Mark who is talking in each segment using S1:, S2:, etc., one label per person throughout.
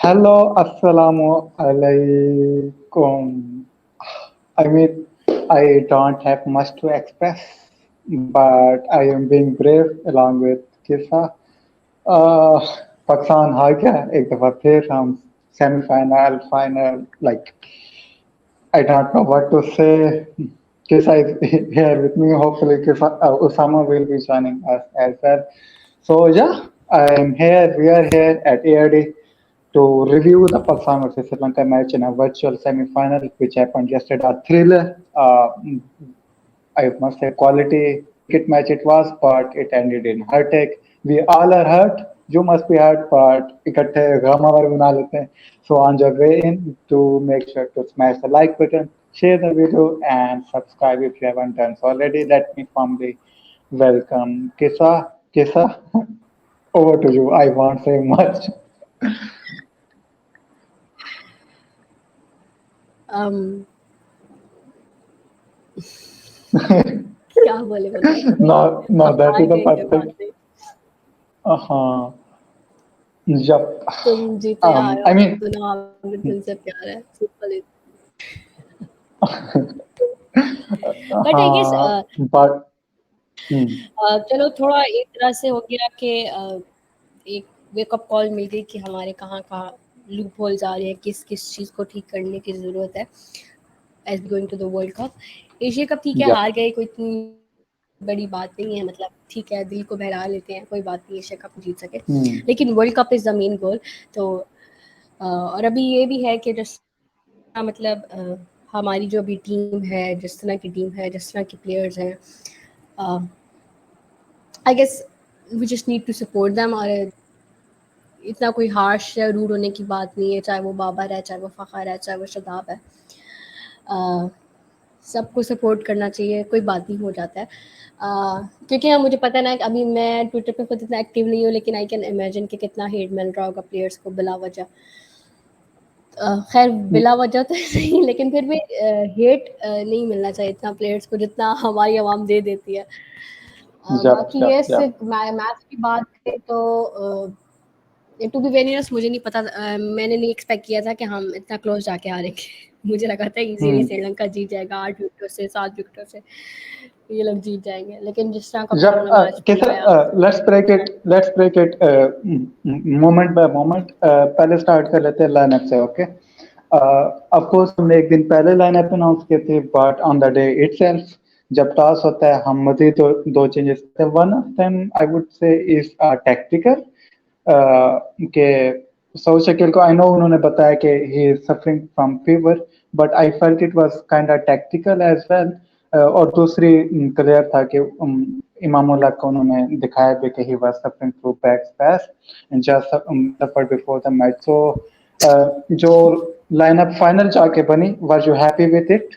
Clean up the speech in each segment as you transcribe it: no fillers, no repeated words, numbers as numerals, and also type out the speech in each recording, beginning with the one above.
S1: Hello, assalamu alaikum. I mean, I don't have much to express, but I am being brave along with Kisa. Uh, Pakistan हार गया एक दफा फिर हम semifinal final like I don't know what to say. Kisa is here with me. Hopefully, Osama will be joining us as well. So yeah, I am here. We are here at ARD to review the Pakistan versus Sri Lanka match in a virtual semi-final, which happened yesterday. A thriller, I must say, quality cricket match it was, but it ended in heartache. We all are hurt. You must be hurt, but इकट्ठे गम हमारे बना लेते हैं. So on your way in, to make sure to smash the like button, share the video, and subscribe if you haven't done so already. Let me formally welcome Kisa. Kisa, over to you. I won't say much.
S2: um क्या बोले बताओ
S1: No,
S2: हम
S1: that
S2: हार
S1: is the
S2: गए क्या बात
S1: perfect.
S2: नहीं
S1: हाँ, जब
S2: तुम जीते आए
S1: I
S2: हो
S1: mean,
S2: सुनो हमें तुमसे प्यार है सिंपल बट आई गेस
S1: हाँ, but
S2: चलो थोड़ा एक तरह से हो गया कि एक वेकअप कॉल मिल गई कि हमारे कहाँ कहाँ लूप होल्स आ रहे हैं किस किस चीज़ को ठीक करने की ज़रूरत है as going to the world cup Asia cup ठीक है
S1: yeah,
S2: हार गए कोई इतनी बड़ी बात नहीं है मतलब ठीक है दिल को बहला लेते हैं कोई बात नहीं एशिया कप जीत सके लेकिन world cup is the main goal तो और अभी ये भी है कि जिस मतलब हमारी जो भी टीम है जिस तरह की टीम है जिस तरह के प्लेयर्स हैं I guess we just need to support them और इतना कोई हार्श या रूड होने की बात नहीं है चाहे वो बाबर है चाहे वो फ़खर है चाहे वो शदाब है सबको सपोर्ट करना चाहिए कोई बात नहीं हो जाता है क्योंकि मुझे पता है ना अभी मैं ट्विटर पे खुद इतना एक्टिव नहीं हूँ लेकिन आई कैन इमेजिन कि कितना हेट मिल रहा होगा प्लेयर्स को बिला वजह खैर बिला वजह तो नहीं लेकिन फिर भी हेट नहीं मिलना चाहिए इतना प्लेयर्स को जितना हमारी आवाम दे देती है बाकी ये सिर्फ मैच की बात करें तो टू बी वेरी ऑनेस्ट मुझे नहीं पता मैंने नहीं एक्सपेक्ट किया था कि हम इतना क्लोज जाके हारेंगे मुझे लगा था इजीली श्रीलंका जीत जाएगा 8 विकेटों से 7 विकेटों से ये लोग जीत जाएंगे लेकिन जिस तरह का उन्होंने मैच
S1: कैसे let's break it moment by moment. पहले स्टार्ट कर लेते हैं लाइनअप से. ओके, ऑफ कोर्स हमने एक दिन पहले लाइनअप अनाउंस किए थे but on the day itself जब टॉस होता है हम मजीद दो चेंजेस करते हैं. One of them I would say is tactical के सऊद शकील को आई नो उन्होंने बताया कि he is suffering from fever but I felt it was kind of tactical as well. और दूसरी क्लियर था कि इमामुल्लाह को उन्होंने दिखाया भी कि he was suffering through back spasm and just suffered before the match. So जो लाइनअप फाइनल जाके बनी were you happy with it?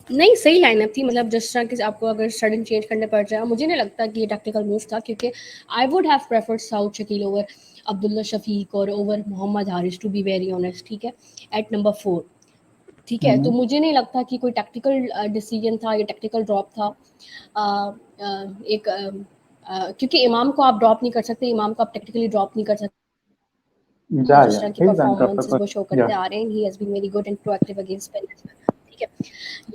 S2: नहीं सही लाइनअप थी मतलब जिस तरह कि आपको अगर सडन चेंज करने पड़ जाए मुझे नहीं लगता कि ये टैक्टिकल मूव था क्योंकि I would have preferred Saud Shakeel over Abdullah Shafique और over Mohammad Haris to be very honest ठीक है एट नंबर 4 ठीक है तो मुझे नहीं लगता कि कोई टैक्टिकल डिसीजन था या टैक्टिकल ड्रॉप था एक क्योंकि इमाम को आप ड्रॉप नहीं कर सकते इमाम को आप टेक्निकली ड्रॉप नहीं कर सकते जिस तरह की परफॉर्मेंसेस वो शो करते आ रहे हैं he has been very good and proactive against spin ठीक है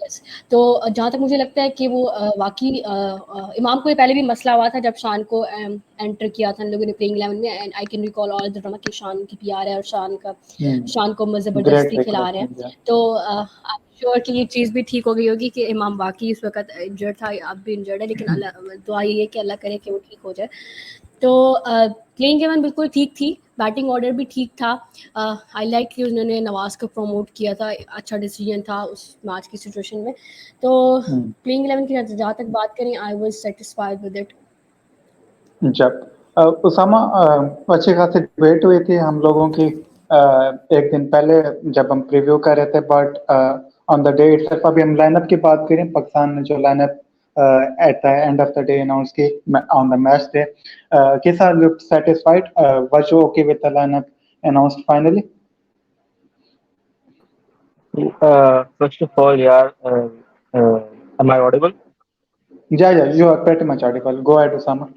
S2: यस तो जहाँ तक मुझे लगता है कि वो वाकई इमाम को ये पहले भी मसला हुआ था जब शान को एंटर किया था लोगों ने प्लेइंग 11 में and I can recall all the drama कि शान की पीआर है और शान को ज़बरदस्ती खिला रहे हैं तो श्योर कि ये चीज़ भी ठीक हो गई होगी कि इमाम वाकई इस वक्त इंजर्ड था अब भी इंजर्ड है लेकिन अल्लाह दुआ ये है कि अल्लाह करे कि वो ठीक हो जाए तो प्लेइंग 11 बिल्कुल ठीक थी बैटिंग ऑर्डर भी ठीक था आई लाइक कि उन्होंने नवाज को प्रमोट किया था अच्छा डिसीजन था उस मैच की सिचुएशन में तो प्लेइंग 11 की जहाँ तक बात करें I was satisfied with it.
S1: जब उसामा अच्छी खासी डिबेट हुई थी हम लोगों की एक दिन पहले जब हम प्रीव्यू कर रहे थे but on the day itself अभी हम लाइनअप की बात करें पाकिस्तान ने जो lineup at the end of the day announced ki on the match day Kisa looked satisfied. Was you okay with the lineup announced finally?
S3: First of all, yeah, am I audible?
S1: Yeah, you are pretty much audible. Go ahead, Osama.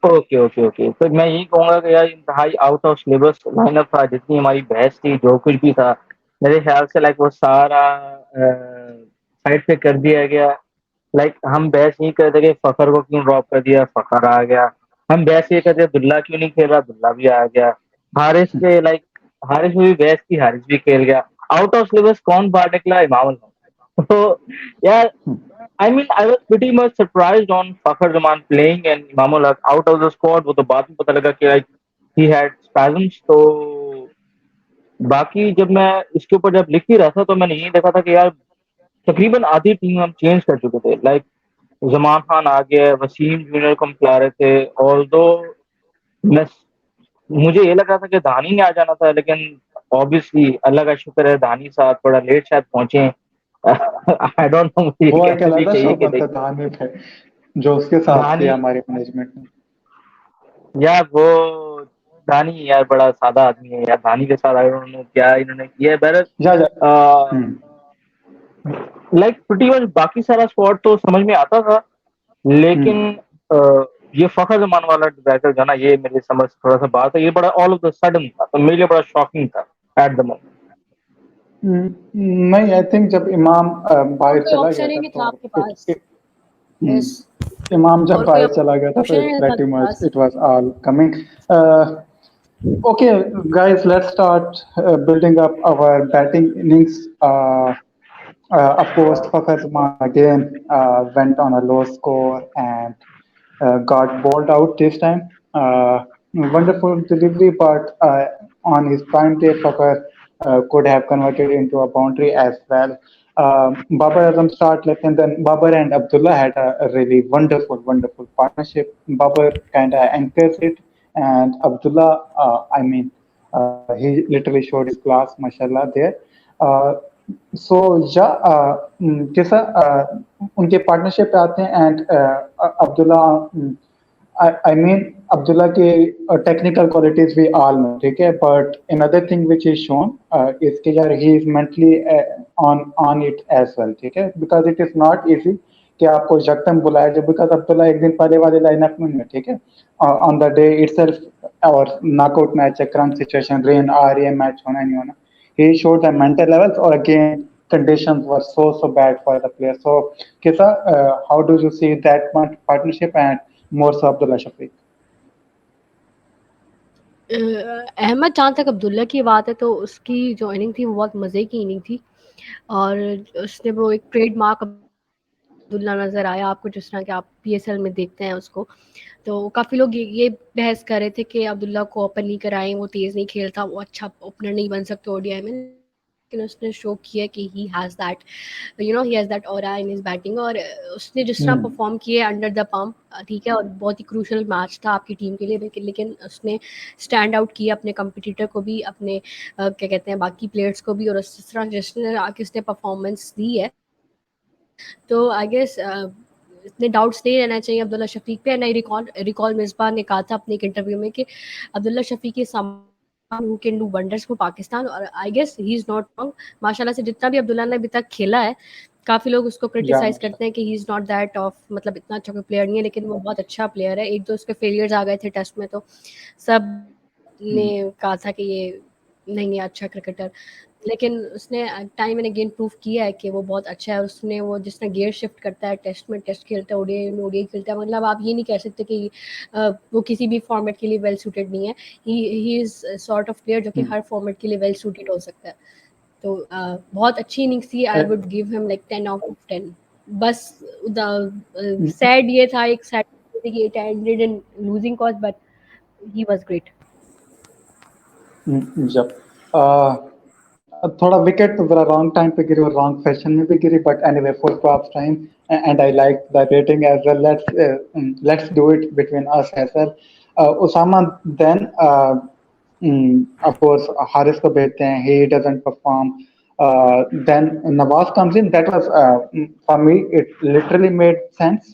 S3: Okay okay okay, तो मैं यही कहूंगा कि यार इंतहाई out of syllabus lineup था। जितनी हमारी बहस थी, जो कुछ भी था, मेरे ख्याल से लाइक वो सारा साइड पे कर दिया गया। लाइक हम बहस नहीं करते कि फखर को क्यों ड्रॉप कर दिया, फखर आ गया। हम बहस ये करते दुल्ला क्यों नहीं खेला, दुल्ला भी आ गया। हारिस पे लाइक हारिस में भी बहस की, हारिस भी खेल गया। आउट ऑफ सिलेबस कौन बाहर निकला, इमाम अल हक। तो यार I mean, I was pretty much surprised on Fakhar Zaman playing and Imamul Haq out of the squad. वो तो बाद में पता लगा कि like he had spasms। तो बाकी जब मैं इसके ऊपर जब लिख ही रहा था तो मैंने यही देखा था कि यार तकरीबन आधी टीम हम चेंज कर चुके थे। लाइक जमान खान आ गया, वसीम जूनियर को हम खिला रहे थे। और दो मैं मुझे ये लग रहा था कि धानी ने आ जाना था, लेकिन ऑब्वियसली अल्लाह का शुक्र है धानी साहब थोड़ा लेट शायद पहुंचे। आई डोंट नो, मुझे ये
S1: वो
S3: कहना
S1: अकेला
S3: भी
S1: था
S3: चाहिए कि
S1: शोभन था धानी थे जो उसके साथ थे
S3: धानी,
S1: हमारे मैनेजमेंट में।
S3: यार वो धानी यार बड़ा सादा आदमी है यार। धानी के साथ आई डोंट नो क्या इन्होंने किया है।
S1: जा जा।
S3: बहरहाल
S1: हम्म
S3: लाइक प्रीटी मच बाकी सारा स्क्वाड तो समझ में आता था, लेकिन
S1: हम्म
S3: ये फखर जमान वाला डिजास्टर जो है ना, ये मेरे समझ से थोड़ा सा बात है। ये बड़ा ऑल ऑफ द सडन था, तो मेरे लिए बड़ा शॉकिंग था एट द मोमेंट।
S1: नहीं, आई थिंक जब इमाम
S2: और
S1: बाहर
S2: कोई
S1: चला गया
S2: ऑप्शन ही
S1: था
S2: नहीं था
S1: तो
S2: आपके पास।
S1: हम्म,
S2: यस,
S1: इमाम जब
S2: और कोई
S1: बाहर चला गया था तो
S2: ऑप्शन ही
S1: इट
S2: नहीं था
S1: pretty
S2: आपके
S1: much
S2: pass.
S1: it was all coming. Okay, guys, let's start building up our batting innings. Of course, Fakhar Zaman again went on a low score and got bowled out this time. Wonderful delivery, but on his prime day, Fakhar could have converted into a boundary as well. Babar Azam start left, and then Babar and Abdullah had a really wonderful partnership. Babar kind of anchors it, and Abdullah, he literally showed his class, mashallah, there. Uh, सो या जैसा उनके partnership पे आते हैं and Abdullah I mean Abdullah के technical qualities भी all know ठीक है but another thing which is shown इसके यार he is mentally on on it as well ठीक है because it is not easy कि आपको यकदम बुलाया जाए बिकॉज अब्दुल्ला एक दिन पहले वाले लाइनअप में है ठीक है ऑन द डे इटसेल्फ और नॉकआउट मैच है करंट सिचुएशन रेन आ रही है मैच होना नहीं होना he showed the mental levels or again conditions were so bad for the player. So Kisa, how do you see that partnership and more so Abdullah Shafiq?
S2: Ahmad, जहाँ तक अब्दुल्ला की बात है तो उसकी जो इनिंग थी वो बहुत मज़े की इनिंग थी और उसने वो एक ट्रेडमार्क अब्दुल्ला नज़र आया आपको, जिस तरह के आप पीएसएल में देखते हैं उसको। तो काफ़ी लोग ये बहस कर रहे थे कि अब्दुल्ला को ओपन नहीं कराएं, वो तेज़ नहीं खेलता, वो अच्छा ओपनर नहीं बन सकते ओडीआई में। लेकिन उसने शो किया कि he has that aura in his batting और उसने जिस तरह परफॉर्म किया अंडर द पम्प, ठीक है, और बहुत ही क्रूशल मैच था आपकी टीम के लिए, लेकिन उसने स्टैंड आउट किया अपने कंपटीटर को भी, अपने क्या कहते हैं बाकी प्लेयर्स को भी, और जिस तरह जिसने आके उसने परफॉर्मेंस दी है तो आई गेस इतने डाउट्स नहीं रहना चाहिए अब्दुल्ला शफीक पे। एंड आई रिकॉल मिसबा ने कहा था अपने एक इंटरव्यू में कि Abdullah Shafique is someone who can do wonders for Pakistan, और I guess he is not wrong. माशाल्लाह से जितना भी अब्दुल्ला ने अभी तक खेला है, काफ़ी लोग उसको क्रिटिसाइज करते हैं कि he is not that of, मतलब इतना अच्छा कोई प्लेयर नहीं है, लेकिन वो बहुत अच्छा प्लेयर है। एक दो उसके फेलियर्स आ गए थे टेस्ट में तो सब ने कहा था कि ये नहीं है अच्छा क्रिकेटर, लेकिन उसने टाइम एंड अगेन प्रूव किया है कि वो बहुत अच्छा है। उसने वो जिस तरह गियर शिफ्ट करता है, टेस्ट में टेस्ट खेलता है, ओडीआई में ओडीआई खेलता है, मतलब आप ये नहीं कह सकते कि वो किसी भी फॉर्मेट के लिए वेल सूटेड नहीं है। He is sort of player जो कि हर फॉर्मेट के लिए वेल सूटेड हो सकता है। तो बहुत अच्छी इनिंग्स थी। I would give him like 10 out of 10। बस सैड ये था, एक सैड कि it ended in losing cause, but he was great.
S1: जब थोड़ा विकेट तो जरा रॉन्ग टाइम पे गिरी और रॉन्ग फैशन में भी गिरी but anyway full props time and I like the rating as well let's do it between us as well Usama then of course Haris को भेजते हैं he doesn't perform then Nawaz comes in that was for me it literally made sense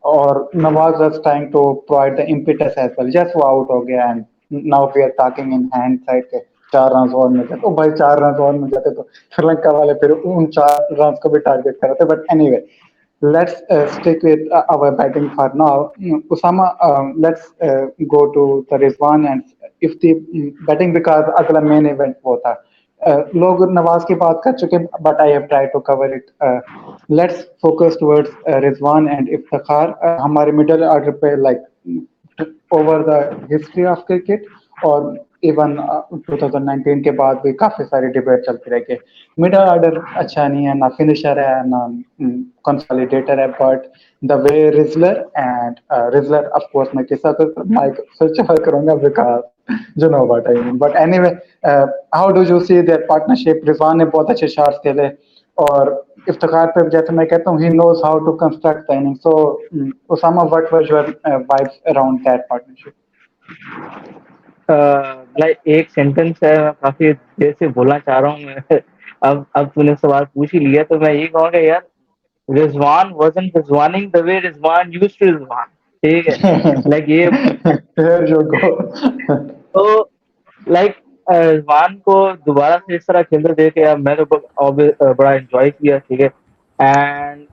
S1: और Nawaz was trying to provide the impetus as well just वो out हो गया and now we are talking in hindsight के 4 run और मिल जाते, भाई 4 run और मिल जाते तो श्रीलंका वाले फिर उन 4 रन को भी टारगेट कर रहे थे but anyway let's stick with our batting for now. Usama, let's go to the Rizwan and if the batting because अगला main event वो था. लोग नवाज की बात कर चुके but I have tried to cover it. Let's focus towards Rizwan and Iftikhar. हमारे middle order पे like over the history of cricket और इवन 2019 के बाद भी काफी सारी डिबेट चलती रही कि मिडल ऑर्डर अच्छा नहीं है ना फिनिशर है ना कंसोलिडेटर है बट द वे रिजलर एंड रिजलर ऑफ कोर्स मैं किसा को माइक स्विच ऑफ करूंगा बिकॉज जो know what I mean but anyway how do you see their partnership Rizwan ने बहुत अच्छे शॉट्स खेले और इफ्तिखार पे जैसे मैं कहता हूँ he knows how to construct the innings so Usama what was your vibes around that partnership
S3: like एक सेंटेंस है मैं काफी देर से बोलना चाह रहा हूँ मैं अब तूने सवाल पूछ ही लिया तो मैं ये कहूँगा यार Rizwan wasn't रिजवानिंग the way Rizwan used to Rizwan ठीक है लाइक ये
S1: Here you go.
S3: तो लाइक रिजवान को दोबारा से इस तरह खेलते देख यार मैं तो बड़ा एंजॉय किया ठीक है and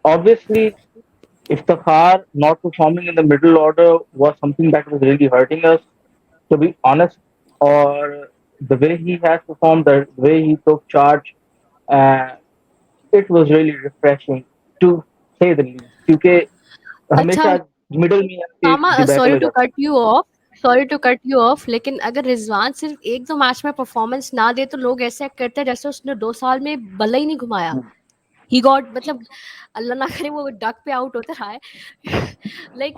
S3: obviously Iftikhar not performing in the middle order was something that was really hurting us, to be honest. Or the way he has performed, the way he took charge, uh, it was really refreshing to say the least. क्योंकि
S2: अच्छा
S3: हमेशा middle में आके
S2: मामा
S3: debacle हो जाता
S2: sorry to cut you off लेकिन अगर रिजवान सिर्फ एक दो मैच में परफॉर्मेंस ना दे तो लोग ऐसे करते हैं जैसे उसने 2 साल में बल्ला ही नहीं घुमाया ही गॉट मतलब अल्लाह ना करे वो डक पे आउट होता रहा है लाइक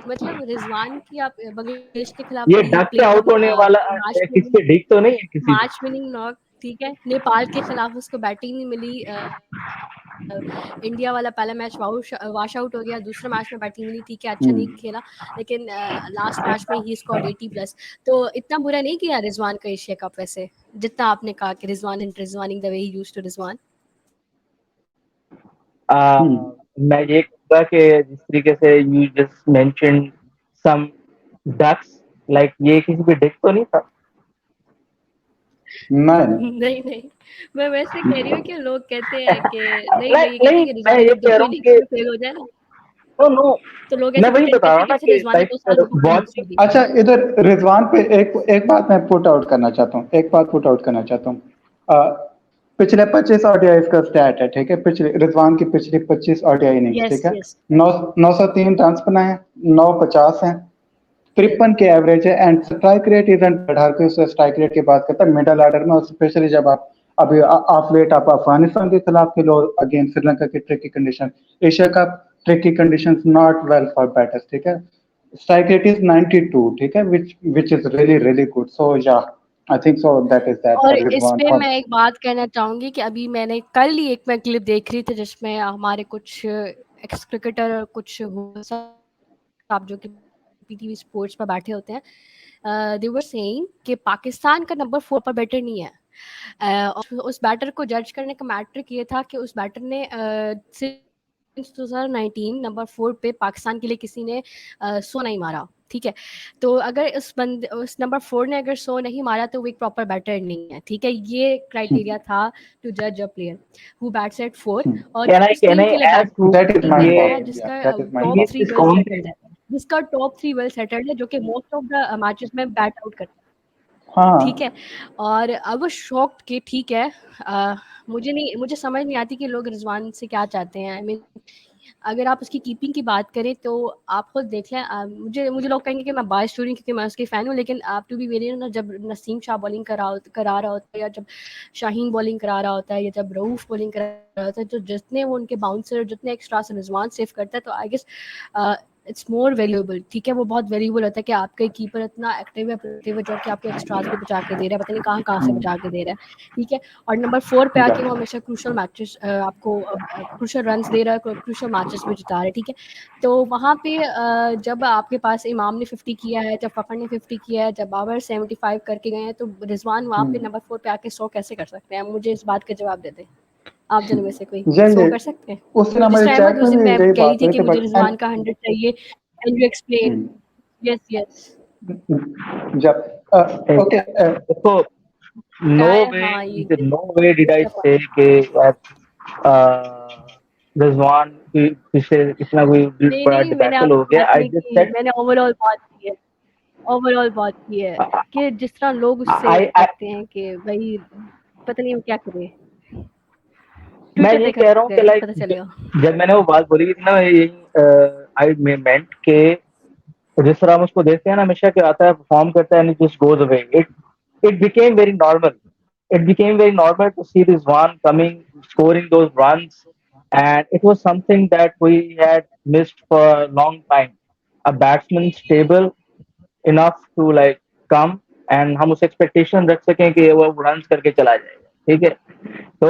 S2: मतलब रिजवान की आप बांग्लादेश के खिलाफ
S3: ये
S2: ही
S3: डक पे
S2: प्लेड
S3: आउट होने वाला किसी पे डिक तो नहीं है किसी पे
S2: मैच विनिंग नॉक ठीक है नेपाल के खिलाफ उसको बैटिंग नहीं मिली इंडिया वाला पहला मैच वॉश आउट हो गया दूसरे मैच में बैटिंग मिली ठीक है अच्छा नहीं खेला लेकिन लास्ट मैच में ही स्कोर्ड 80+ तो इतना बुरा नहीं किया रिजवान का एशिया कप वैसे जितना आपने कहा कि रिजवान रिजवानिंग the way he used to Rizwan
S3: मैं ये कहूँगा कि जिस तरीके से you just mention some ducks like ये किसी पे डिक तो नहीं था
S2: नहीं मैं वैसे कह रही हूँ कि लोग कहते हैं कि नहीं ये कहते हैं कि
S3: मैं ये कह रहा हूँ कि
S2: फेल हो जाए ना
S3: नो
S2: तो लोग
S3: मैं
S2: ऐसे
S3: वही
S2: प्रिटेंड
S3: बता रहा
S2: करते
S3: हूँ ना
S2: हैं कि
S3: कि
S2: रिजवान 2 साल में
S3: बॉल
S2: performance नहीं दी
S1: अच्छा इधर रिजवान पे एक बात मैं पुट आउट करना चाहता हूँ पिछले 25 ओडीआईज का स्टैट है ठीक है पिछले रिजवान की पिछली 25 ओडीआई इनिंग्स ठीक है 903 रन बनाए 950 हैं 53 के एवरेज है एंड स्ट्राइक रेट इजंट हर कोई स्ट्राइक रेट की बात करता है मिडल ऑर्डर में स्पेशली जब आप अभी ऑफ लेट आप अफगानिस्तान के खिलाफ खेलो अगेंस्ट श्रीलंका की tricky condition Asia cup tricky conditions not well for batters ठीक है strike rate is 92 ठीक है which is really good so yeah I think so that is that
S2: और
S1: for
S2: इस
S1: Rizwan
S2: पे
S1: for
S2: मैं एक बात कहना चाहूंगी कि अभी मैंने कल ही एक मैं क्लिप देख रही थी जिसमें हमारे कुछ एक्स क्रिकेटर कुछ आप जो कि पीटीवी स्पोर्ट्स पर बैठे होते हैं दे वर सेइंग कि पाकिस्तान का नंबर 4 पर बैटर नहीं है उस बैटर को जज करने का मैट्रिक ये था कि उस बैटर ने 2019 नंबर 4 पे पाकिस्तान के लिए किसी ने 100 नहीं मारा ठीक है तो अगर उस नंबर 4 ने अगर 100 नहीं मारा तो वो एक प्रॉपर बैटर नहीं है ठीक है ये क्राइटेरिया था टू जज a player who bats at 4 और उस टीम के लिए
S1: that is my
S2: है
S1: point
S2: जिसका
S1: that is my
S2: top
S1: point
S2: 3 well settled है जिसका टॉप 3 वेल सेटल्ड है जो कि मोस्ट ऑफ द मैचेस में बैट आउट करता है ठीक है और अब शॉक्ड कि ठीक है मुझे समझ नहीं आती कि लोग रिजवान से क्या चाहते हैं आई मीन अगर आप उसकी कीपिंग की बात करें तो आप खुद देख लें मुझे लोग कहेंगे कि मैं बायस हूँ क्योंकि मैं उसकी फ़ैन हूँ लेकिन आप टू बी वेरी ना जब नसीम शाह बॉलिंग करा रहा होता है या जब शाहीन बॉलिंग करा रहा होता है या जब रऊफ़ बॉलिंग करा रहा होता है तो जितने वो उनके बाउंसर जितने एक्स्ट्रा से रिजवान सेव करता है तो I guess it's more valuable ठीक है वो बहुत वैल्यूएबल होता है कि आपका कीपर इतना एक्टिव है जो कि आपके एक्स्ट्रास भी बचा के दे रहा है पता नहीं कहाँ से बचा के दे रहा है ठीक है और नंबर 4 पे आके वो हमेशा क्रूशल मैचेस आपको क्रूशल रन्स दे रहा है क्रूशल मैचेस में जिता रहा है ठीक है तो वहाँ पे जब आपके पास इमाम ने 50 किया है जब फखर ने 50 किया है जब बाबर 75 करके गए हैं तो रिजवान वहाँ पे नंबर 4 पे आके 100 कैसे कर सकते हैं मुझे इस बात का जवाब दे दें आप जनों में से कोई 100 कर सकते हैं
S1: उस दिन हमारे चैट में भी
S2: मैं
S1: यही
S2: कह रही
S1: बात
S2: थी
S1: हुई
S2: कि
S1: थी
S2: मुझे
S1: बट
S2: रिजवान का 100 चाहिए कैन यू एक्सप्लेन यस
S1: जब ओके
S3: देखो नो वे डिड आई से कि रिजवान की पीछे इतना कोई
S2: नहीं,
S3: बड़ा
S2: नहीं, मैंने
S3: डिबैकल हो
S2: आपकी
S3: गया,
S2: बात
S3: आई
S2: नहीं
S3: जस्ट
S2: की,
S3: सेड
S2: मैंने ओवरऑल बात की है कि जिस तरह लोग उससे
S3: आई
S2: करते हैं कि भाई पता नहीं हम क्या करें।
S3: मैं
S2: ट्विटर
S3: ये
S2: देखा
S3: कह रहा हूँ कि
S2: करें,
S3: लाइक
S2: पता चलेगा।
S3: जब मैंने वो बात बोली थी ना, ये आई मेंट के जिस तरह हम उसको देखते हैं ना, हमेशा क्या आता है, परफॉर्म करता है and just goes away, it became very normal, it became very normal to see this one coming, scoring those runs, and it was something that we had missed for a long time. A batsman stable enough to like come and हम उस expectation रख सकें कि वो runs करके चला जाएगा, ठीक है? तो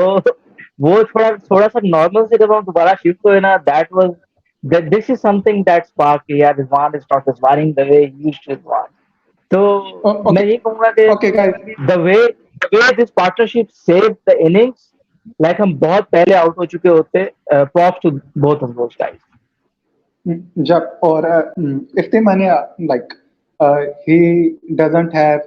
S3: वो थोड़ा थोड़ा सा नॉर्मल से जब हम दोबारा शिफ्ट हुए ना, that this is something that sparked, yeah, Rizwan is not Rizwaning the way he used to Rizwan. तो मैं
S1: Okay,
S3: ये कहूंगा कि
S1: okay, guys.
S3: the way this partnership saved the innings, like हम बहुत पहले आउट हो चुके होते, props to both of those guys.
S1: Jab or Iftimania, like he doesn't have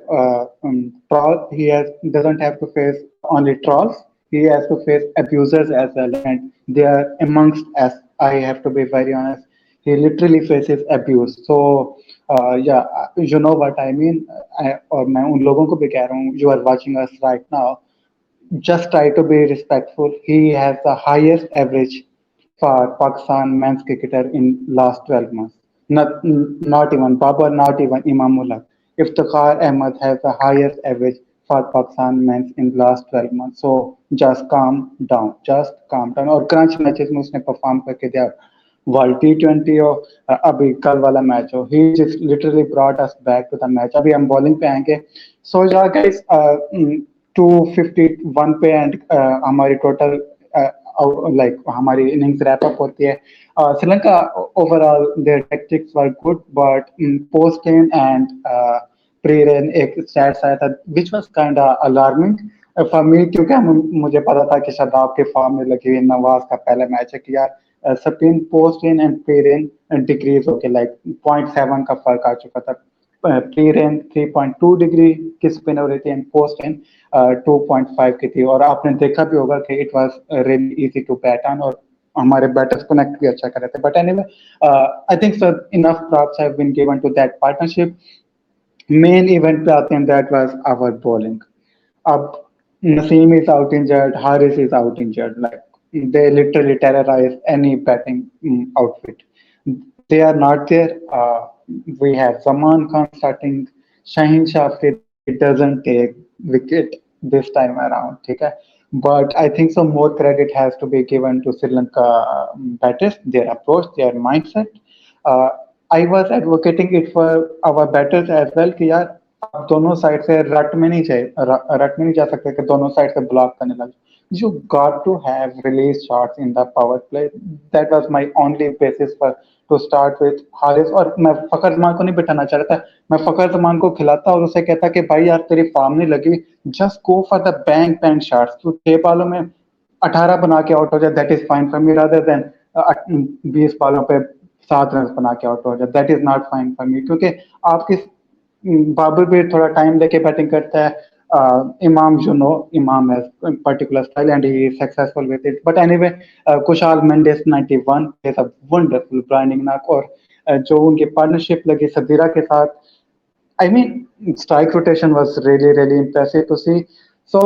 S1: troll. He has doesn't have to face only trolls. He has to face abusers as well, and they are amongst us. I have to be very honest. He literally faces abuse. So yeah, you know what I mean. और मैं उन लोगों को भी कह रहा हूँ. You are watching us right now. Just try to be respectful. He has the highest average for Pakistan men's cricketer in last 12 months. Not even Babar, not even Imamullah. Iftikhar Ahmed has the highest average for Pakistan men's in last 12 months. So just calm down. Just calm down. और crunch matches में उसने perform करके दिया. World T20 हो, अभी कल वाला match हो, he just literally brought us back to the match. अभी हम बॉलिंग पे आएंगे. सो या गाइस 251 पे एंड हमारी टोटल लाइक हमारी इनिंग्स रैप अप होती है. Sri Lanka overall their tactics were good, but post in and pre run एक स्टैट्स आया था which was kind alarming for me, क्योंकि मुझे पता था कि शादाब के फॉर्म में लगी हुई, नवाज का पहला मैच है कि यार spin post in and pre run decrease होके लाइक 0.7 का फर्क आ चुका था. प्री रन 3.2 डिग्री की स्पिन हो रही थी एंड पोस्ट इन 2.5 की थी. और आपने देखा भी होगा कि it was really easy to bat on, और हमारे बैटर्स कनेक्ट भी अच्छा कर रहे थे. But anyway I think so enough props have been given to that partnership. Main event पे आते हैं, दैट वाज आवर बॉलिंग. अब Naseem is out injured, Haris is out injured. Like they literally terrorize any batting outfit. They are not there. We have Zaman Khan starting. Shaheen Shah doesn't take wicket this time around. Okay? But I think some more credit has to be given to Sri Lanka batters, their approach, their mindset. Uh, I was advocating it for our batters as well कि यार आप दोनों side से रट में नहीं जाए, रट में नहीं जा सकते कि दोनों साइड से ब्लॉक करने लगे. You got to have release shots in the power play. That was my only basis for to start with Haris. और मैं फखर जमान को नहीं बिठाना चाह रहा था. मैं फखर जमान को खिलाता और उसे कहता कि भाई यार तेरी फॉर्म नहीं लगी, just go for the bank bang shots. तू 6 बालों में 18 बना के आउट हो जाए, that is fine for me, rather than 20 बालों पे 7 रन बना के आउट हो जाए. That is not fine for me, क्योंकि आपकी बाबर भी थोड़ा टाइम लेके बैटिंग करता है. Imam, you know, Imam has a particular style and he is successful with it. But anyway, Kushal Mendes 91 is a wonderful blinding knock. और जो उनकी पार्टनरशिप लगी सदीरा के साथ, I mean, strike rotation was really, really impressive to see. So,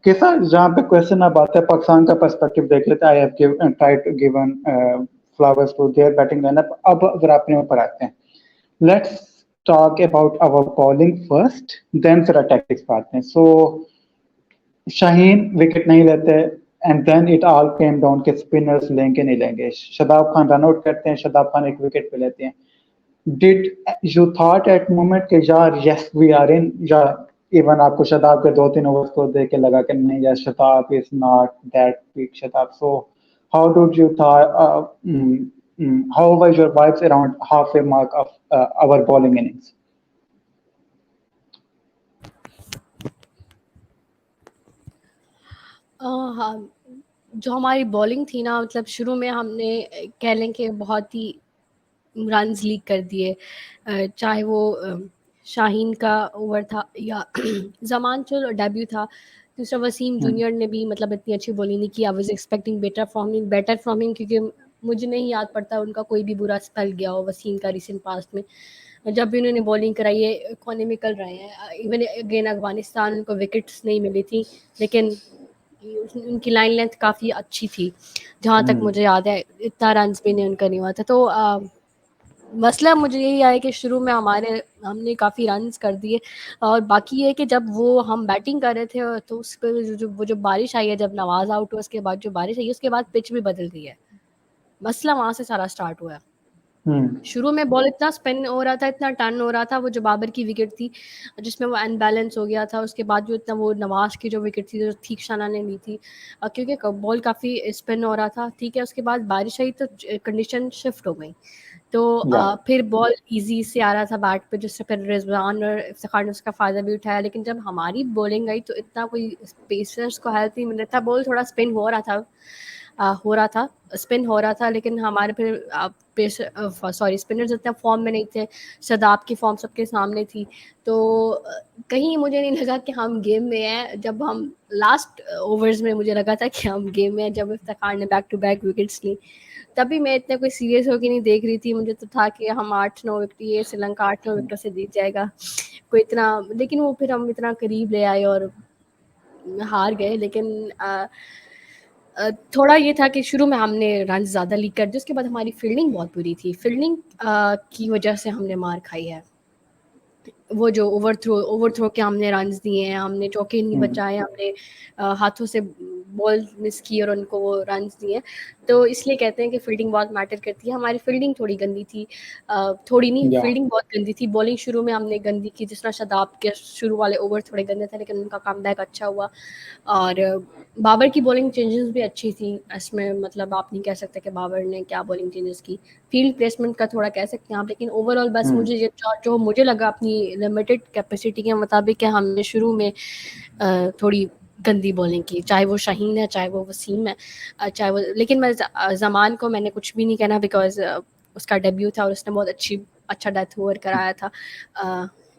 S1: किसा जहाँ पे question अब आता है पाकिस्तान का पर्सपेक्टिव देख लेते हैं. I have tried to given flowers to their batting lineup. अब अगर अपने ऊपर आते हैं, let's talk about our bowling first, then फिर tactics पे आते हैं. So शाहीन विकेट नहीं लेते and then it all came down के स्पिनर्स लेंगे नहीं लेंगे. शदाब खान रन आउट करते हैं, शदाब खान एक विकेट पे लेते हैं. Did you thought at moment के यार यस वी आर इन, या इवन आपको शदाब के 2-3 ओवर्स को देख के लगा कि नहीं यार Shadab is not that big Shadab. So how did you thought, how was your vibes around halfway mark of our bowling innings?
S2: हाँ, जो हमारी बॉलिंग थी ना, मतलब शुरू में हमने कह लें कि बहुत ही रन्स लीक कर दिए. चाहे वो शाहीन का ओवर था या जमान जो डेब्यू था, दूसरा वसीम जूनियर ने भी मतलब इतनी अच्छी बॉलिंग नहीं की। I was expecting better from him, क्योंकि मुझे नहीं याद पड़ता उनका कोई भी बुरा स्पेल गया हो वसीम का रिसेंट पास्ट में। जब भी उन्होंने बॉलिंग कराई है इकोनॉमिकल रहे हैं। इवन अगेन अफगानिस्तान उनको विकेट्स नहीं मिली थी, लेकिन उनकी लाइन लेंथ काफ़ी अच्छी थी जहाँ तक मुझे याद है। इतना रन्स भी नहीं उनका नहीं हुआ था। तो मसला मुझे यही आया कि शुरू में हमने काफ़ी रन्स कर दिए, और बाकी ये कि जब वो हम बैटिंग कर रहे थे तो उस पर जो बारिश आई है, जब नवाज आउट हुआ उसके बाद जो बारिश आई है उसके बाद पिच भी बदल गई है। मसला वहाँ से सारा स्टार्ट हुआ है। शुरू में बॉल इतना स्पिन हो रहा था, इतना टर्न हो रहा था, वो जो बाबर की विकेट थी जिसमें वो अनबैलेंस हो गया था, उसके बाद जो इतना वो नवाज की जो विकेट थी जो ठीक शाना ने ली थी, क्योंकि बॉल काफ़ी स्पिन हो रहा था। ठीक है, उसके बाद बारिश आई तो कंडीशन शिफ्ट हो गई, तो फिर बॉल इजी से आ रहा था बैट पे, जिससे फिर रिजवान और इफ्तिखार ने उसका फ़ायदा भी उठाया। लेकिन जब हमारी बॉलिंग आई तो इतना कोई पेसर्स को हेल्प नहीं मिल रहा था। बॉल थोड़ा स्पिन हो रहा था स्पिन हो रहा था, लेकिन हमारे फिर स्पिनर्स इतना फॉर्म में नहीं थे। शदाब की फॉर्म सबके सामने थी, तो कहीं मुझे नहीं लगा कि हम गेम में हैं। जब हम लास्ट ओवर्स में मुझे लगा था कि हम गेम में हैं, जब इफ्तिखार ने बैक टू बैक विकेट्स ली, तभी मैं इतना कोई सीरियस होकर नहीं देख रही थी। मुझे तो था कि हम 8-9 विकेट, ये श्रीलंका 8-9 विकेटों से जीत जाएगा कोई इतना, लेकिन वो फिर हम इतना करीब ले आए और हार गए। लेकिन थोड़ा ये था कि शुरू में हमने रन ज़्यादा लीक कर दिए, उसके बाद हमारी फील्डिंग बहुत बुरी थी। फील्डिंग की वजह से हमने मार खाई है। वो जो ओवर थ्रो के हमने रन्स दिए हैं, हमने चौके नहीं बचाए, हमने हाथों से बॉल मिस की और उनको वो रन्स दिए। तो इसलिए कहते हैं कि फील्डिंग बहुत मैटर करती है। हमारी फील्डिंग थोड़ी गंदी थी, थोड़ी नहीं, फील्डिंग बहुत गंदी थी। बॉलिंग शुरू में हमने गंदी की, जिस तरह शदाब के शुरू वाले ओवर थोड़े गंदे थे, लेकिन उनका कमबैक अच्छा हुआ। और बाबर की बॉलिंग चेंजेस भी अच्छी थी इसमें, मतलब आप नहीं कह सकते कि बाबर ने क्या बॉलिंग चेंजेस की। फील्ड प्लेसमेंट का थोड़ा कह सकते हैं आप, लेकिन ओवरऑल बस मुझे जो मुझे लगा अपनी लिमिटेड कैपेसिटी के मुताबिक कि हमने शुरू में थोड़ी गंदी बॉलिंग की, चाहे वो शाहीन है, चाहे वो वसीम है, चाहे वो, लेकिन मैं जमान को मैंने कुछ भी नहीं कहना, बिकॉज उसका डेब्यू था और उसने बहुत अच्छा डेथ ओवर कराया था।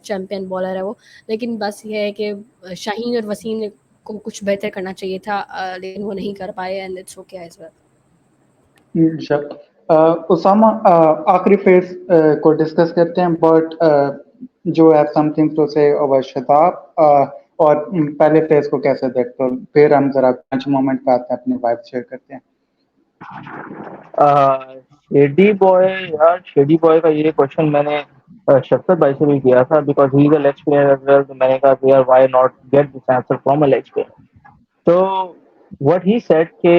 S2: चैम्पियन बॉलर है वो। लेकिन बस ये है कि शाहीन और वसीम को कुछ बेहतर करना चाहिए था, लेकिन वो नहीं कर पाए, and it's okay as well.
S1: Usama, आखिरी फेज को डिस्कस करते हैं, बट जो है something to say over Shadab, और पहले फेज को कैसे देखते हो, फिर हम जरा पांच मोमेंट पे आते हैं, अपनी वाइब शेयर करते हैं।
S3: शेडी बॉय का ये क्वेश्चन मैंने शफकत भाई से भी किया था, because he is a leg spinner as well. तो मैंने कहा यार why not get this answer from a leg spinner. तो व्हाट ही सेड के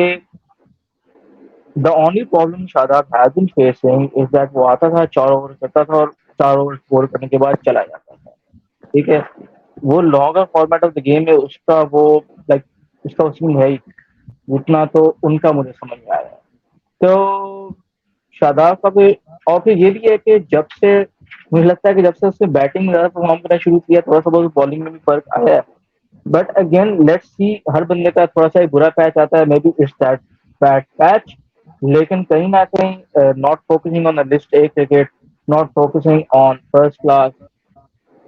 S3: the only problem Shadab has been facing is that वो आता था, 4 ओवर करता था और 4 ओवर स्कोर करने के बाद चला जाता था। ठीक है, वो longer format of the game है उसका, वो लाइक उसका उसमें है ही उतना, तो उनका मुझे समझ में आया। तो शादाब का भी, और फिर ये भी है कि जब से मुझे लगता है कि जब से उसने बैटिंग में ज़्यादा परफॉर्म करना शुरू किया, थोड़ा सा बहुत बॉलिंग में भी फर्क आया है। बट अगेन लेट्स सी, हर बंदे का थोड़ा सा एक बुरा पैच आता है, may be it's that bad patch. लेकिन कहीं ना कहीं not focusing on the list A cricket, not focusing on first class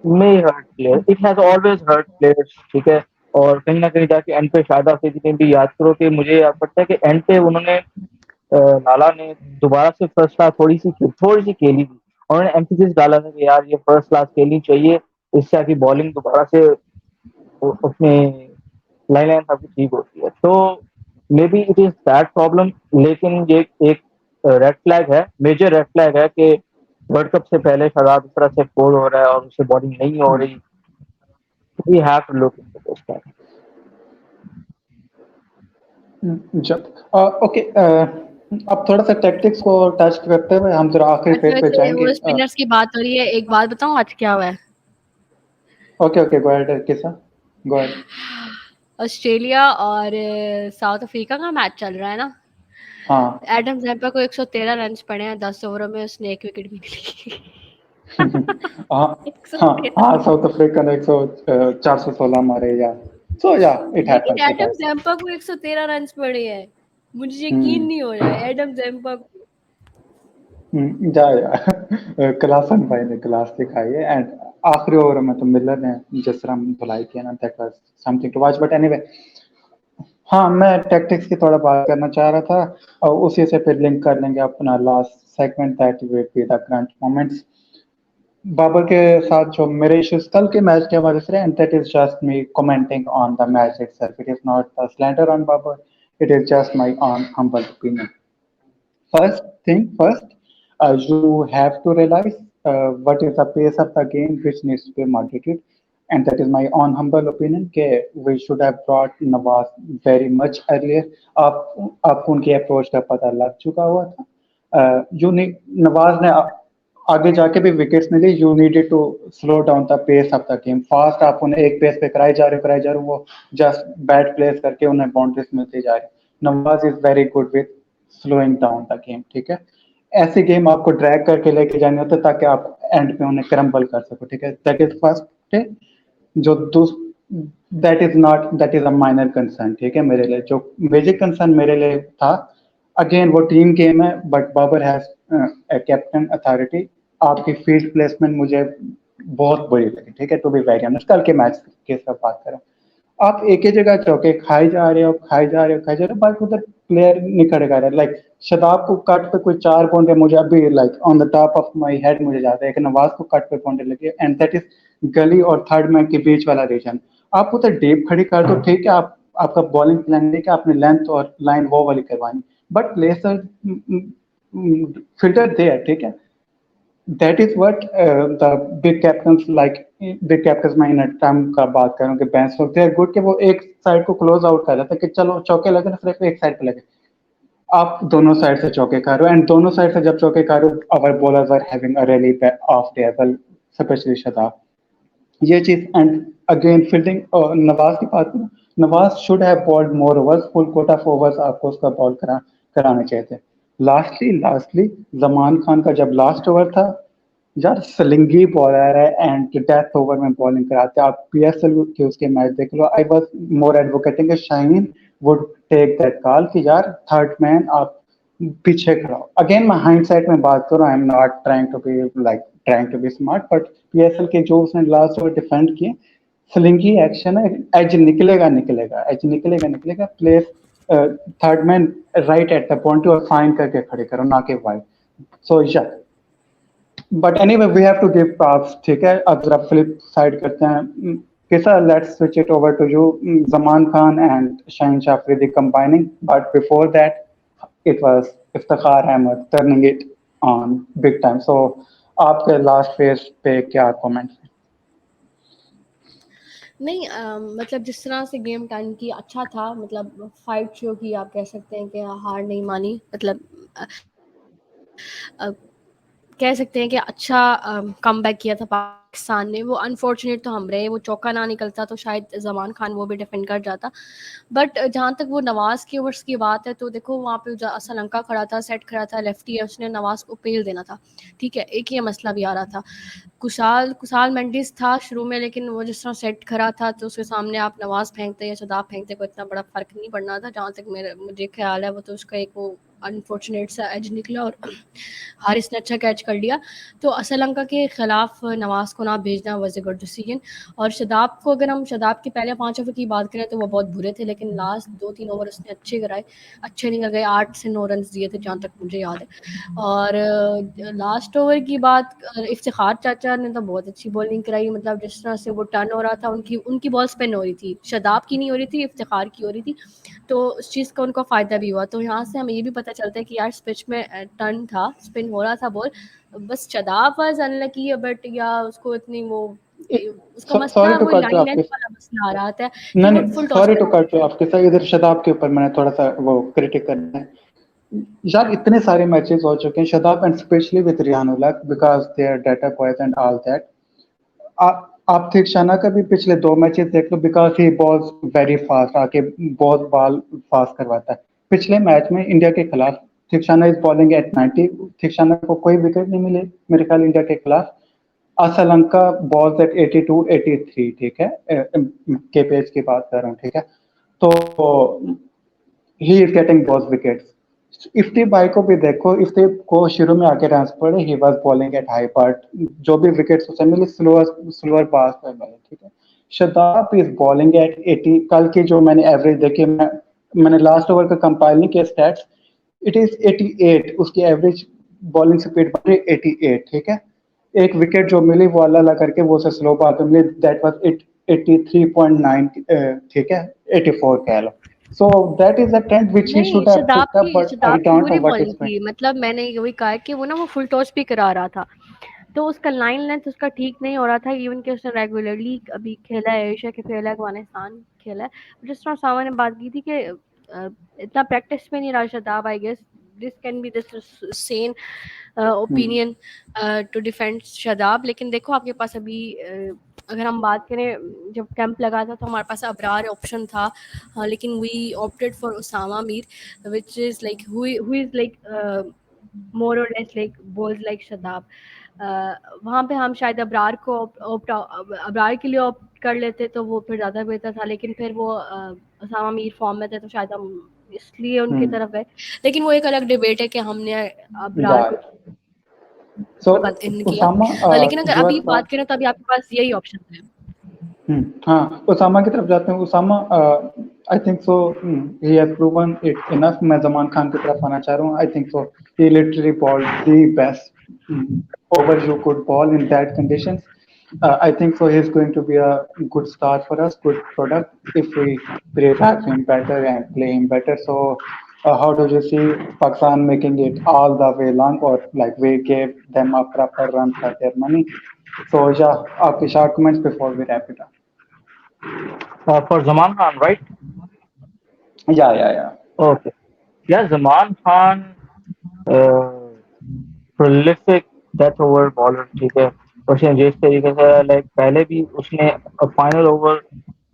S3: may hurt players. It has always hurt players, ठीक है। और कहीं ना कहीं जाके एंड पे शायद अफरीदी ने भी, याद करो कि मुझे याद पड़ता है कि एंड पे उन्होंने लाला ने दोबारा से फर्स्ट क्लास थोड़ी सी खेली थी, और उन्होंने एम्फेसिस डाला था कि यार ये फर्स्ट क्लास खेलनी चाहिए, इससे आपकी बॉलिंग दोबारा से उसमें लाइन लाइन सबकी ठीक होती है। तो may be it is that problem. लेकिन ये एक रेड फ्लैग है, मेजर रेड फ्लैग है कि वर्ल्ड कप से पहले शादाब इस तरह से बोल हो रहा है और उससे बॉलिंग नहीं हो रही। We have to look into this time.
S1: Okay, अब थोड़ा सा टैक्टिक्स को टच करते हुए हम जरा आखिरी फेज पे जाएंगे।
S2: वो स्पिनर्स की बात हो रही है, एक बात बताऊं आज क्या हुआ है।
S1: ओके, गो अहेड किसा, गो अहेड।
S2: ऑस्ट्रेलिया और साउथ अफ्रीका का मैच चल रहा है ना।
S1: हाँ।
S2: एडम जैम्पा को 113 रन पड़े हैं 10 ओवरों में, उसने एक विकेट भी नहीं ली।
S1: हाँ, हाँ, साउथ अफ्रीका ने 416 मारे यार। सो या इट
S2: लेकिन
S1: हैपेंस,
S2: एडम जैम्पा को 113 रन पड़े हैं, मुझे यकीन नहीं हो रहा है। एडम जैम्पा
S1: जा यार, क्लासन भाई ने क्लास दिखाई है, एंड आखिरी ओवर में तो मिलर ने जिस तरह धुलाई किया ना, that was something to watch. But anyway, हाँ, मैं टैक्टिक्स की थोड़ा बात करना चाह रहा था और उसी से फिर लिंक कर लेंगे अपना last segment, that will be the current moments. Babar के साथ जो मेरे इश्यूज कल के मैच के हवाले से, and that is just me commenting on the match itself, it is not the slander on Babar, it is just my own humble opinion. First thing first, you have to realize what is the pace of the game which needs to be moderated, and that is my own humble opinion. कि we should have brought Nawaz very much earlier. आपको उनकी approach का पता लग चुका हुआ था। You need Nawaz ने आगे जाके भी विकेट्स नहीं ली, you needed to slow down the pace of the game. Fast आप उन्हें एक पेस पे कराए जा रहे हो, वो जस्ट बैड प्लेस करके उन्हें बाउंड्रीज मिलती जा रही। Nawaz is very good with slowing down the game, ठीक है। ऐसे गेम आपको ड्रैग करके लेके जाने होते ताकि आप एंड पे उन्हें क्रम्बल कर सको, ठीक है। That is first. जो that is a minor concern, ठीक है। मेरे लिए जो मेजर कंसर्न मेरे लिए था, अगेन वो टीम गेम है, but Babar has captain authority. आपकी फील्ड प्लेसमेंट मुझे बहुत बुरी लगी, ठीक है, टू बी वेरी ऑनेस्ट। कल के मैच की सब बात करें, आप एक ही जगह चौके खाए जा रहे हो, बट उधर प्लेयर नहीं खड़े कर रहे। लाइक शदाब को कट पे कोई 4 पॉइंट मुझे अभी like on the top of my head मुझे जाता है कि नवाज को कट पे पॉइंट लगे, एंड दैट इज गली और थर्ड मैन के बीच वाला रीजन। आप उधर डीप खड़ी कर दो, ठीक है, आप आपका बॉलिंग प्लान नहीं कि आपने लेंथ और लाइन वो वाली करवानी, बट प्लेस फिल्टर देयर, ठीक है। That is what the big captains like, big captains मैं इन टर्म का बात करूं कि बैंस दे आर गुड, कि वो एक साइड को क्लोज आउट कर रहा था कि चलो चौके लगे ना, सिर्फ एक साइड पे लगे। आप दोनों साइड से चौके खा रहे हो, एंड दोनों साइड से जब चौके खा रहे हो, our bowlers are having a really off day, well specially Shadab. ये चीज, एंड अगेन फील्डिंग, नवाज की बात करूं, Nawaz should have bowled more overs, full quota of overs आपको उसका बॉल कराने चाहिए थे। लास्टली जमान खान का जब लास्ट ओवर था, यार स्लिंगी बॉलर है एंड डेथ ओवर में बॉलिंग कराते हैं। आप पीएसएल के उसके मैच देख लो, I was more advocating Shaheen would take that call कि यार थर्ड मैन आप पीछे खड़ा हो। अगेन मैं हाइंडसाइट में बात करूं, I am not trying to be smart, but PSL के जो उसने लास्ट ओवर डिफेंड किए, स्लिंगी एक्शन है, एज निकलेगा place third man right at the point और फाइन करके खड़े करो, ना कि wide. So yeah, but anyway we have to give props, ठीक है। अब जरा फ्लिप साइड करते हैं, किसा let's switch it over to you, Zaman Khan and Shaheen Shah Afridi combining, but before that it was Iftikhar Ahmed turning it on big time. So आपके last phase पे क्या कमेंट्स?
S2: नहीं मतलब जिस तरह से गेम टाइम की अच्छा था, मतलब फाइट शो की, आप कह सकते हैं कि हार नहीं मानी, मतलब अ, कह सकते हैं कि अच्छा कमबैक किया था पाकिस्तान ने। वो अनफॉर्चुनेट तो हम रहे, वो चौका ना निकलता तो शायद जमान खान वो भी डिफेंड कर जाता। बट जहाँ तक वो नवाज के ओवर्स की बात है, तो देखो वहाँ पे श्रीलंका खड़ा था, सेट खड़ा था, लेफ्टी है, उसने नवाज को पेल देना था, ठीक है। एक ही मसला भी आ रहा था, कुशाल मेंडिस था शुरू में, लेकिन वो जिस तरह सेट खड़ा था तो उसके सामने आप नवाज फेंकते या शदाब फेंकते को इतना बड़ा फर्क नहीं पड़ना था, जहाँ तक मुझे ख्याल है। वो तो उसका एक वो अनफॉर्चुनेट सा एज निकला और हारिस ने अच्छा कैच कर लिया। तो श्रीलंका के खिलाफ नवाज को ना भेजना वॉज ए गुड डिसीजन। और शदाब को, अगर हम शदाब के पहले 5 ओवर की बात करें तो वो बहुत बुरे थे, लेकिन लास्ट 2-3 ओवर उसने अच्छे कराए, अच्छे नहीं लगे, 8 से 9 रन दिए थे जहाँ तक मुझे याद है। और लास्ट ओवर की बात, इफ्तिखार चाचा ने तो बहुत अच्छी बॉलिंग कराई, मतलब जिस तरह से वो टर्न हो रहा था, उनकी बॉल स्पिन हो रही थी, शदाब की नहीं हो रही थी, इफ्तिखार की हो रही थी, तो उस चीज़ का उनको फ़ायदा भी हुआ। तो यहाँ से हमें ये भी पता चलता है कि यार पिच में टर्न था, स्पिन हो रहा था बॉल, बस शदाब वाज अनलकी, बट या उसको इतनी वो उसका
S1: सॉरी
S2: मसला
S1: टू
S2: वो
S1: कट यू
S2: लाइन लेंथ
S1: आपके,
S2: वाला मसला आ रहा था कि
S1: नहीं
S2: वो
S1: नहीं
S2: फुल टॉस
S1: सॉरी
S2: कर
S1: टू
S2: रहा
S1: कट यू आपके साथ, इधर शदाब के ऊपर मैंने थोड़ा सा वो क्रिटिक करना है। यार इतने सारे मैचेस हो चुके हैं Shadab, and specially with Riyan ul-Haq because they are data boys and all that. आप थिकशाना का भी पिछले 2 मैचेस देख लो, because he bowls very fast, आके बहुत बॉल फास्ट करवाता है। पिछले मैच में इंडिया के खिलाफ थिकशाना इज बॉलिंग एट 90, थिकशाना को कोई विकेट नहीं मिले मेरे ख्याल इंडिया के खिलाफ। श्रीलंका बॉल्स एट 82 83, ठीक है, के पेज की बात कर रहा हूँ, ठीक है। तो he is getting those wickets. Ifti भाई को भी देखो, इफ्ती को शुरू में आके रन पड़े, he was bowling at high, but जो भी विकेट्स उसे मिले स्लोअर पास पे गए, ठीक है। Shadab is bowling at 80। कल की जो मैंने एवरेज देखी, मैंने लास्ट ओवर का कंपाइल नहीं किया स्टैट्स, इट इज 88, उसकी एवरेज बॉलिंग स्पीड बन रही 88, ठीक है। एक विकेट जो मिली वो अल्लाह अल्लाह करके वो उसे स्लो पास पे मिली, दैट वाज 83.9, ठीक है, 84 कह लो। So that is a trend which he
S2: नहीं,
S1: should have picked up, but I
S2: Shadab की
S1: don't know
S2: बुरी
S1: what is
S2: बॉलिंग
S1: going.
S2: थी, मतलब मैंने वही कहा है कि वो ना वो फुल टॉस भी करा रहा था, तो उसका लाइन लेंथ उसका ठीक नहीं हो रहा था। इवन कि उसने रेगुलरली अभी खेला है, एशिया के खेला है, अफगानिस्तान खेला है। जिस तरह सामा ने बात की थी कि इतना प्रैक्टिस में नहीं रहा Shadab, I guess this can be this sane opinion to defend Shadab. लेकिन देखो आपके पास अभी अगर हम बात करें, जब कैंप लगा था तो हमारे पास अबरार ऑप्शन था, लेकिन we opted for Usama Mir which is like who is like more or less like bowls like Shadab. वहाँ पे हम शायद अबरार को अबरार के लिए ऑप्ट कर लेते तो वो फिर ज़्यादा बेहतर था, लेकिन फिर वो उसामा मीर फॉर्म में थे तो शायद हम इसलिए उनकी तरफ गए। लेकिन वो एक अलग डिबेट है कि हमने अबरार को
S1: Yeah. So
S2: इन किया।
S1: Osama,
S2: लेकिन अगर
S1: जो
S2: अभी
S1: है
S2: बात करें तो अभी आपके पास यही ऑप्शन है।
S1: हाँ, उसामा की तरफ जाते हैं। Usama, I think so he has proven it enough. मैं जमान खान की तरफ आना चाह रहा हूँ। I think so he literally bowled the best over you could bowl in that conditions. I think so. He's going to be a good start for us, good product if we prep him better and play him better. So, how do you see Pakistan making it all the way long, or like we gave them a proper run for their money? So, yeah, आपके short comments before we wrap it up.
S3: For Zaman Khan, right?
S1: Yeah.
S3: Okay. Yeah, Zaman Khan, prolific death over bowler, ठीक है। उसने जिस तरीके से like पहले भी उसने फाइनल ओवर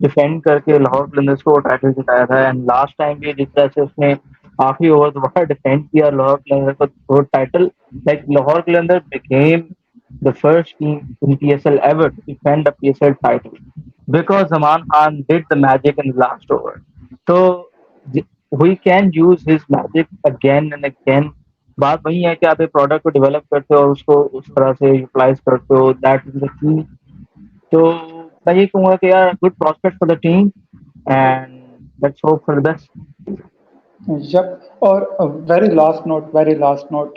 S3: डिफेंड करके लाहौर कलंदर्स को टाइटल जिताया था, एंड लास्ट टाइम भी जिस तरह से उसने आखिरी ओवर दोबारा डिफेंड किया लाहौर कलंदर्स को वो title, like Lahore Qalandar became the first team in PSL ever to defend a PSL title because Zaman Khan did the magic in the last over. So we can use his magic again and again. बात वही है कि आप एक product को develop करते हो और उसको उस तरह से यूटिलाइज करते हो, दैट इज द की। तो मैं ये कहूँगा कि यार good prospect for the team and let's hope for the best.
S1: Yep. Or very last note,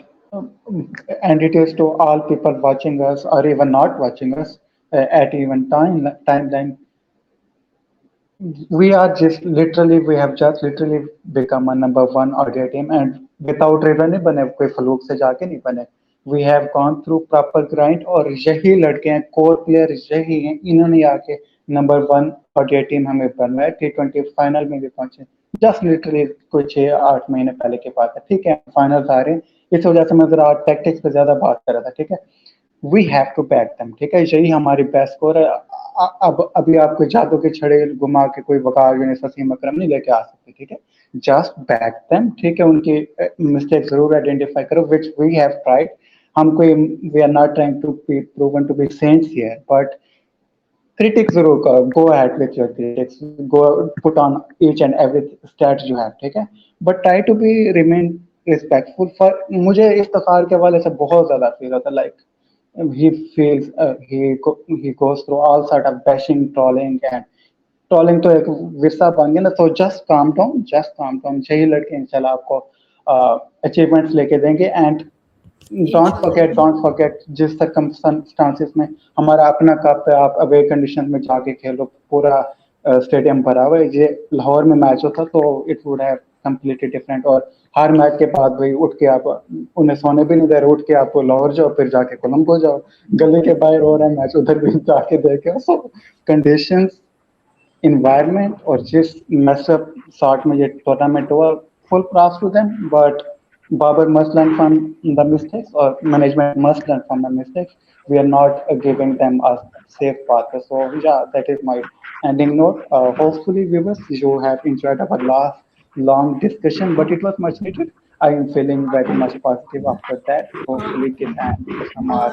S1: and it is to all people watching us or even not watching us at even timeline. We have just literally become a number one ODI team, and without reason नहीं बने, कोई फलूक से जाके नहीं बने. We have gone through proper grind, और यही लड़के हैं, कोर प्लेयर यही हैं, इन्होंने आके नंबर वन ODI टीम हमें बनवाया, T20 फाइनल में भी पहुंचे। जस्ट लिटरली कुछ 6-8 महीने पहले की बात है, ठीक है। फाइनल आ रहे हैं, इस वजह से मैं जरा टैक्टिक्स पे ज्यादा बात कर रहा था, ठीक है। We have to back them, ठीक है। यही हमारी बेस्ट स्कोर है। अब अभी आपको जादू के छड़े घुमा के कोई वकार यूनिस वसीम अकरम नहीं लेके आ सकते, ठीक है। जस्ट बैक देम, ठीक है। उनकी मिस्टेक जरूर आइडेंटिफाई करो, विच वी हैव ट्राइड। हम कोई we are not trying to be proven to be saints here, but critic जरूर करो। Go ahead with your critics, go put on each and every stat you have, ठीक है। But try to be remain respectful. For मुझे इफ्तिखार के हवाले से बहुत ज्यादा फील होता, like he feels he goes through all sort of bashing, trolling तो एक विरसा बन गया ना। तो जस्ट काम डाउन। यही लड़के इंशाल्लाह आपको अचीवमेंट्स लेके देंगे। एंड डोंट फॉरगेट जिस सर्कमस्टांसेस में हमारा अपना कप है, आप अवे कंडीशन में जाके खेलो, पूरा स्टेडियम भरा हुआ है। ये लाहौर में मैच होता तो it would have completely different. और हर मैच के बाद भाई उठ के आप उन्हें सोने भी नहीं दे रहे, उठ के आप लाहौर जाओ, फिर जाके कोलंबो जाओ, गले के बाहर हो रहा है मैच, उधर भी जाके देखे। सो कंडीशंस, इन्वायरमेंट और जिस मैसअप शॉट में ये टूर्नामेंट हुआ, full props to them. But Babar must learn from the mistakes, or management must learn from the mistakes. We are not giving them a safe path. So yeah, that is my ending note. Hopefully, viewers, you have enjoyed our last long discussion, but it was much needed. I am feeling very much positive after that. Hopefully, Kis and Kusam are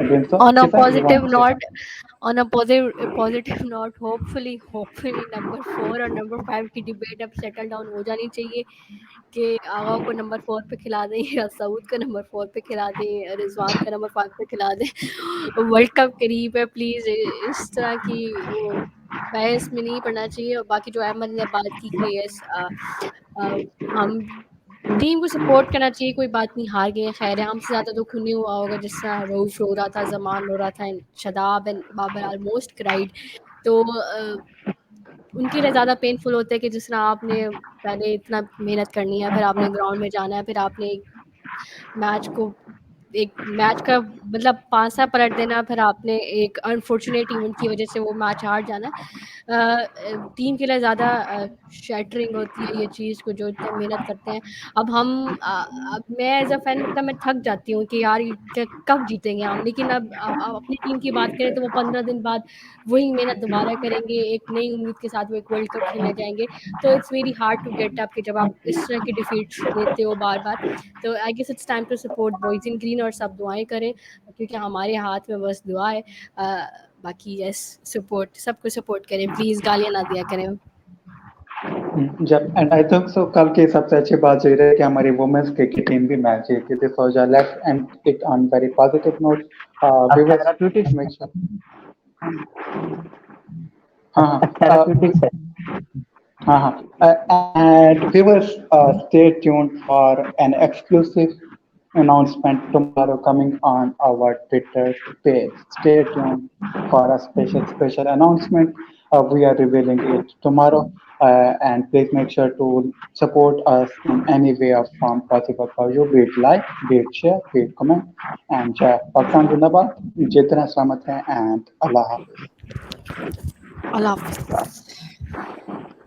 S1: doing so.
S2: On a
S1: Kisa, you want
S2: positive
S1: to say
S2: note,
S1: something?
S2: on a positive note, hopefully number 4 और number 5 की debate अब settle down हो जानी चाहिए कि आगा को number 4 पे खिला दें या सऊद को नंबर 4 पे खिला दें, रिजवान का नंबर 5 पे खिला दें। वर्ल्ड कप करीब है, प्लीज़ इस तरह की वो बहस में नहीं पड़ना चाहिए। और बाकी जो अहमद ने बात की कि यस हम टीम को सपोर्ट करना चाहिए, कोई बात नहीं, हार गए, खैर है, हमसे ज़्यादा दुख उन्हें हुआ होगा जिस तरह रऊफ रो रहा था, जमान रो रहा था, and Shadab and Babar almost cried. तो उनके लिए ज़्यादा पेनफुल होता है कि जिस तरह आपने पहले इतना मेहनत करनी है, फिर आपने ग्राउंड में जाना है, फिर आपने एक मैच का मतलब पासा पलट देना, फिर आपने एक अनफॉर्चुनेट इवेंट की वजह से वो मैच हार जाना। टीम के लिए ज़्यादा शैटरिंग होती है ये चीज़ को, जो इतने मेहनत करते हैं। अब मैं एज अ फैन मतलब मैं थक जाती हूँ कि यार कब जीतेंगे हम, लेकिन अब अपनी टीम की बात करें तो वो 15 दिन बाद वही मेहनत दोबारा करेंगे, एक नई उम्मीद के साथ वो एक वर्ल्ड कप खेलने जाएंगे। तो it's very hard to get up कि जब आप इस तरह की डिफीट्स लेते हो बार बार। तो I guess it's time to support boys in green, और सब दुआएं करें क्योंकि हमारे हाथ में बस दुआ है। बाकी यस, सपोर्ट, सबको सपोर्ट करें प्लीज़, गालियाँ ना दिया करें।
S1: जब एंड आई थिंक सो कल की सबसे अच्छी बात ये रही कि हमारी वुमेन्स क्रिकेट टीम भी मैच जीती थी। So let's end it on very positive note. Viewers
S3: therapeutics
S1: make sure, हाँ हाँ
S3: थेराप्यूटिक्स है।
S1: and viewers, stay tuned for an exclusive announcement tomorrow coming on our Twitter page. Stay tuned for a special announcement. We are revealing it tomorrow, and please make sure to support us in any way or form possible for you. Be it like, be it share, be it comment, and Pakistan Zindabad, Jitna Selamat hai, and Allah Hafiz.
S2: अल्लाह हाफ़िज़।